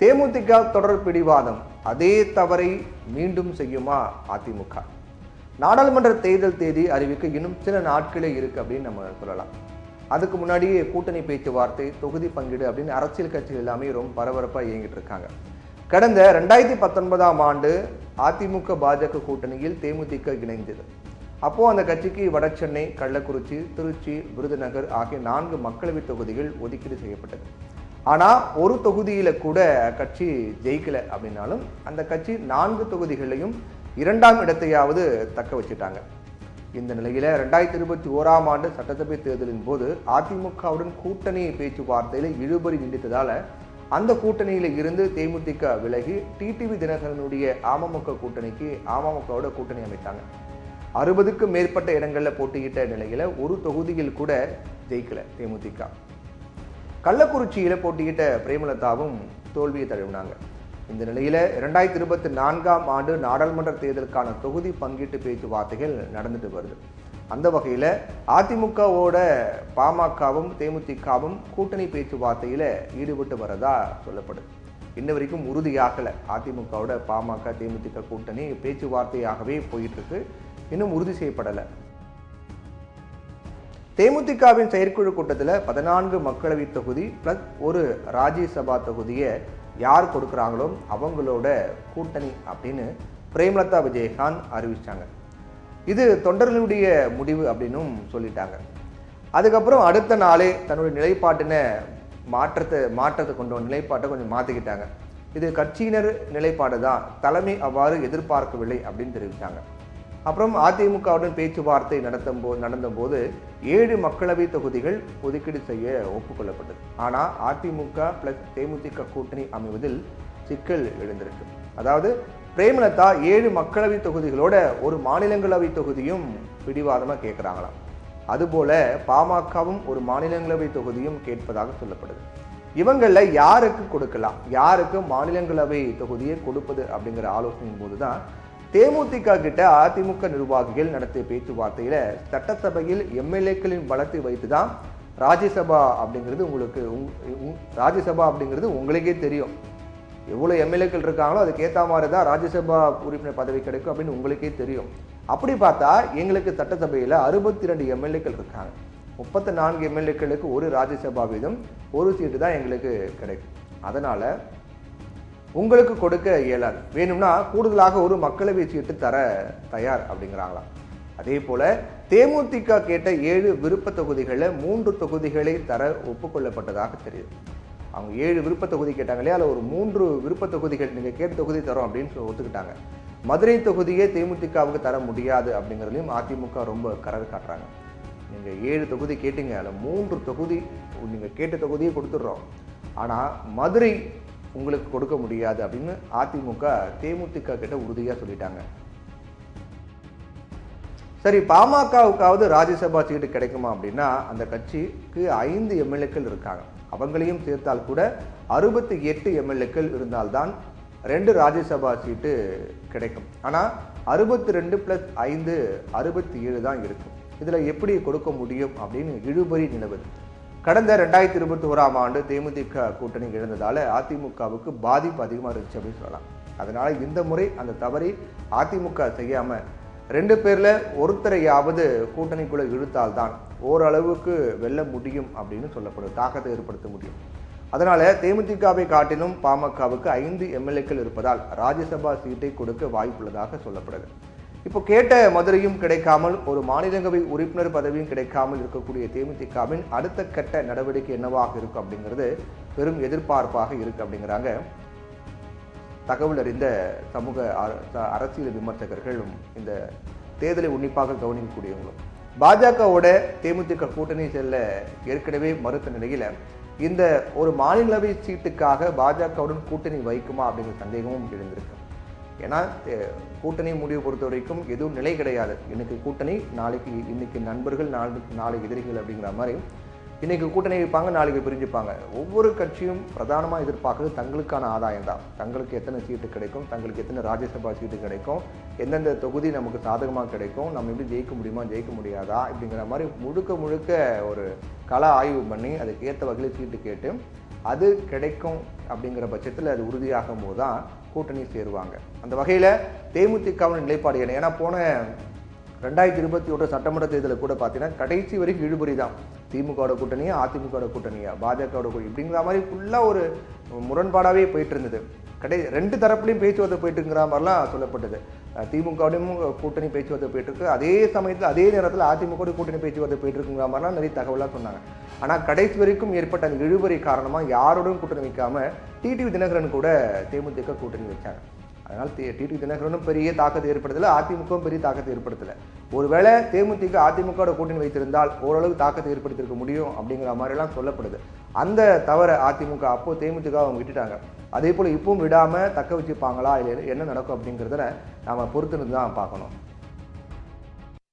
தேமுதிக தொடர் பிடிவாதம், அதே தவறை மீண்டும் செய்யுமா அதிமுக? நாடாளுமன்ற தேர்தல் தேதி அறிவிக்க இன்னும் சில நாட்களே இருக்கு அப்படின்னு நம்ம சொல்லலாம். அதுக்கு முன்னாடியே கூட்டணி பேச்சுவார்த்தை, தொகுதி பங்கீடு அப்படின்னு அரசியல் கட்சிகள் எல்லாமே ரொம்ப பரபரப்பாக இயங்கிட்டு இருக்காங்க. கடந்த 2019ஆம் ஆண்டு அதிமுக பாஜக கூட்டணியில் தேமுதிக இணைந்தது. அப்போ அந்த கட்சிக்கு வடசென்னை, கள்ளக்குறிச்சி, திருச்சி, விருதுநகர் ஆகிய 4 மக்களவை தொகுதிகள் ஒதுக்கீடு செய்யப்பட்டது. ஆனால் ஒரு தொகுதியில கூட கட்சி ஜெயிக்கல அப்படின்னாலும் அந்த கட்சி 4 தொகுதிகளையும் 2ஆம் இடத்தையாவது தக்க வச்சுட்டாங்க. இந்த நிலையில 2021ஆம் ஆண்டு சட்டசபை தேர்தலின் போது அதிமுகவுடன் கூட்டணி பேச்சுவார்த்தையில இழுபறி நீடித்ததால அந்த கூட்டணியில இருந்து தேமுதிக விலகி டிடிவி தினகரனுடைய அமமுக கூட்டணிக்கு அமமுகவோட கூட்டணி அமைத்தாங்க. 60க்கும் மேற்பட்ட இடங்கள்ல போட்டியிட்ட நிலையில ஒரு தொகுதியில் கூட ஜெயிக்கல தேமுதிக. கள்ளக்குறிச்சியில போட்டியிட்ட பிரேமலதாவும் தோல்வியை தழுவினாங்க. இந்த நிலையில 2024ஆம் ஆண்டு நாடாளுமன்ற தேர்தலுக்கான தொகுதி பங்கீட்டு பேச்சுவார்த்தைகள் நடந்துட்டு வருது. அந்த வகையில அதிமுகவோட பாமகவும் தேமுதிகவும் கூட்டணி பேச்சுவார்த்தையில ஈடுபட்டு வரதா சொல்லப்படுது. இன்ன வரைக்கும் உறுதியாகல. அதிமுகவோட பாமக தேமுதிக கூட்டணி பேச்சுவார்த்தையாகவே போயிட்டு இருக்கு, இன்னும் உறுதி செய்யப்படலை. தேமுதிகவின் செயற்குழு கூட்டத்தில் 14 மக்களவை தொகுதி பிளஸ் ஒரு ராஜ்யசபா தொகுதியை யார் கொடுக்குறாங்களோ அவங்களோட கூட்டணி அப்படின்னு பிரேமலதா விஜயகாந்த் அறிவிச்சாங்க. இது தொண்டர்களுடைய முடிவு அப்படின்னும் சொல்லிட்டாங்க. அதுக்கப்புறம் அடுத்த நாளே தன்னுடைய நிலைப்பாட்டின மாற்றத்தை கொண்டு வந்த நிலைப்பாட்டை கொஞ்சம் மாற்றிக்கிட்டாங்க. இது கட்சியினர் நிலைப்பாடு தான், தலைமை அவ்வாறு எதிர்பார்க்கவில்லை அப்படின்னு தெரிவித்தாங்க. அப்புறம் அதிமுகவுடன் பேச்சுவார்த்தை நடந்தபோது 7 மக்களவை தொகுதிகள் ஒதுக்கீடு செய்ய ஒப்புக்கொள்ளப்பட்டது. ஆனால் அதிமுக பிளஸ் தேமுதிக கூட்டணி அமைவதில் சிக்கல் எழுந்திருக்கு. அதாவது பிரேமலதா 7 மக்களவை தொகுதிகளோட ஒரு மாநிலங்களவை தொகுதியும் பிடிவாதமாக கேட்குறாங்களாம். அதுபோல பாமகவும் ஒரு மாநிலங்களவை தொகுதியும் கேட்பதாக சொல்லப்படுது. இவங்களில் யாருக்கு கொடுக்கலாம், யாருக்கு மாநிலங்களவை தொகுதியை கொடுப்பது அப்படிங்கிற ஆலோசனையின் போது தான் தேமுதிக கிட்ட அதிமுக நிர்வாகிகள் நடத்திய பேச்சுவார்த்தையில சட்டசபையில் எம்எல்ஏக்களின் பலத்தை வைத்துதான் ராஜ்யசபா அப்படிங்கிறது உங்களுக்கே தெரியும். எவ்வளவு எம்எல்ஏக்கள் இருக்காங்களோ அதுக்கேற்ற மாதிரி தான் ராஜ்யசபா உறுப்பினர் பதவி கிடைக்கும் அப்படின்னு உங்களுக்கே தெரியும். அப்படி பார்த்தா எங்களுக்கு சட்டசபையில 62 எம்எல்ஏக்கள் இருக்காங்க. 34 எம்எல்ஏக்களுக்கு ஒரு ராஜ்யசபா வீதம், ஒரு சீட்டு தான் எங்களுக்கு கிடைக்கும். அதனால உங்களுக்கு கொடுக்க இயலாது, வேணும்னா கூடுதலாக ஒரு மக்களவை சீட்டு தர தயார் அப்படிங்கிறாங்களாம். அதே போல தேமுதிக கேட்ட 7 விருப்ப தொகுதிகளில் 3 தொகுதிகளை தர ஒப்புக்கொள்ளப்பட்டதாக தெரியுது. அவங்க 7 விருப்ப தொகுதி கேட்டாங்க இல்லையா, அதில் ஒரு 3 விருப்ப தொகுதிகள் நீங்கள் கேட்ட தொகுதி தரோம் அப்படின்னு ஒத்துக்கிட்டாங்க. மதுரை தொகுதியே தேமுதிகவுக்கு தர முடியாது அப்படிங்கிறதையும் அதிமுக ரொம்ப கரர் காட்டுறாங்க. நீங்கள் 7 தொகுதி கேட்டீங்க, அதில் 3 தொகுதி நீங்கள் கேட்ட தொகுதியை கொடுத்துட்றோம், ஆனால் மதுரை உங்களுக்கு கொடுக்க முடியாது அப்படின்னு அதிமுக தேமுதிக கிட்ட உறுதியாக சொல்லிட்டாங்க. சரி, பாமகவுக்காவது ராஜ்யசபா சீட்டு கிடைக்குமா அப்படின்னா அந்த கட்சிக்கு 5 எம்எல்ஏக்கள் இருக்காங்க. அவங்களையும் சேர்த்தால் கூட 68 எம்எல்ஏக்கள் இருந்தால்தான் 2 ராஜ்யசபா சீட்டு கிடைக்கும். ஆனால் 62 + 5 67 தான் இருக்கும். இதில் எப்படி கொடுக்க முடியும் அப்படின்னு இழுபறி நிலவுது. கடந்த 2021ஆம் ஆண்டு தேமுதிக கூட்டணி இழந்ததால அதிமுகவுக்கு பாதிப்பு அதிகமாக இருந்துச்சு அப்படின்னு சொல்லலாம். அதனால இந்த முறை அந்த தவறை அதிமுக செய்யாம 2 பேர்ல ஒருத்தரையாவது கூட்டணிக்குள்ள இழுத்தால்தான் ஓரளவுக்கு வெல்ல முடியும் அப்படின்னு சொல்லப்படுது, தாக்கத்தை ஏற்படுத்த முடியும். அதனால தேமுதிகவை காட்டிலும் பாமகவுக்கு 5 எம்எல்ஏக்கள் இருப்பதால் ராஜ்யசபா சீட்டை கொடுக்க வாய்ப்புள்ளதாக சொல்லப்படுது. இப்போ கேட்ட மதுரையும் கிடைக்காமல், ஒரு மாநிலங்களவை உறுப்பினர் பதவியும் கிடைக்காமல் இருக்கக்கூடிய தேமுதிகவின் அடுத்த கட்ட நடவடிக்கை என்னவாக இருக்கும் அப்படிங்கிறது பெரும் எதிர்பார்ப்பாக இருக்கு அப்படிங்கிறாங்க தகவல் அறிந்த சமூக அரசியல் விமர்சகர்களும் இந்த தேர்தலை உன்னிப்பாக கவனிக்கக்கூடியவங்களும். பாஜகவோட தேமுதிக கூட்டணி செல்ல ஏற்கனவே மறுத்த நிலையில இந்த ஒரு மாநிலங்களவை சீட்டுக்காக பாஜகவுடன் கூட்டணி வைக்குமா அப்படிங்கிற சந்தேகமும் எழுந்திருக்கு. ஏன்னா கூட்டணி முடிவு பொறுத்த வரைக்கும் எதுவும் நிலை கிடையாது. இன்னைக்கு கூட்டணி, இன்னைக்கு நண்பர்கள், நாளை எதிரிகள் அப்படிங்கிற மாதிரி இன்னைக்கு கூட்டணி வைப்பாங்க, நாளைக்கு பிரிஞ்சுப்பாங்க. ஒவ்வொரு கட்சியும் பிரதானமாக எதிர்பார்க்கறது தங்களுக்கான ஆதாயம் தான். தங்களுக்கு எத்தனை சீட்டு கிடைக்கும், தங்களுக்கு எத்தனை ராஜ்யசபா சீட்டு கிடைக்கும், எந்தெந்த தொகுதி நமக்கு சாதகமாக கிடைக்கும், நம்ம எப்படி ஜெயிக்க முடியுமா ஜெயிக்க முடியாதா அப்படிங்கிற மாதிரி முழுக்க ஒரு கள ஆய்வு பண்ணி அதுக்கு ஏற்ற வகையில் சீட்டு கேட்டு அது கிடைக்கும் அப்படிங்கிற பட்சத்தில் அது உறுதியாகும் போது தான் கூட்டணி சேருவாங்க. அந்த வகையில் தேமுதிகவின் நிலைப்பாடு என்ன? ஏன்னா போன 2021 சட்டமன்ற தேர்தலில் கூட பார்த்தீங்கன்னா கடைசி வரைக்கும் இழுபறி தான். திமுகவோட கூட்டணியா, அதிமுகவோட கூட்டணியா, பாஜகவோட கூட்டணி இப்படிங்கிற மாதிரி ஃபுல்லாக ஒரு முரண்பாடாகவே போயிட்டு இருந்தது. ரெண்டு தரப்புலையும் பேச்சுவார்த்தை போயிட்டு இருக்கிற மாதிரிலாம் சொல்லப்பட்டது. திமுகவோடையும் கூட்டணி பேச்சுவார்த்தை போயிட்டு இருக்கு, அதே சமயத்தில் அதே நேரத்தில் அதிமுக கூட்டணி பேச்சுவார்த்தை போயிட்டு இருக்குங்கிற மாதிரிலாம் நிறைய தகவலாக சொன்னாங்க. ஆனால் கடைசி வரைக்கும் ஏற்பட்ட அந்த இழுபறி காரணமாக யாரோடும் கூட்டணி வைக்காம டிடிவி தினகரன் கூட தேமுதிக கூட்டணி வச்சாங்க. அதனால் டிடிவி தினகரனும் பெரிய தாக்கத்தை ஏற்படுத்தலை, அதிமுகவும் பெரிய தாக்கத்தை ஏற்படுத்தலை. ஒருவேளை தேமுதிக அதிமுகவோட கூட்டணி வைத்திருந்தால் ஓரளவு தாக்கத்தை ஏற்படுத்தியிருக்க முடியும் அப்படிங்கிற மாதிரிலாம் சொல்லப்படுது. அந்த தவிர அதிமுக அப்போ தேமுதிக அவங்க விட்டுட்டாங்க. அதே போல் இப்பவும் விடாமல் தக்க வச்சுப்பாங்களா இல்லை என்ன நடக்கும் அப்படிங்கிறத நாம் பொறுத்துன்னு தான் பார்க்கணும்.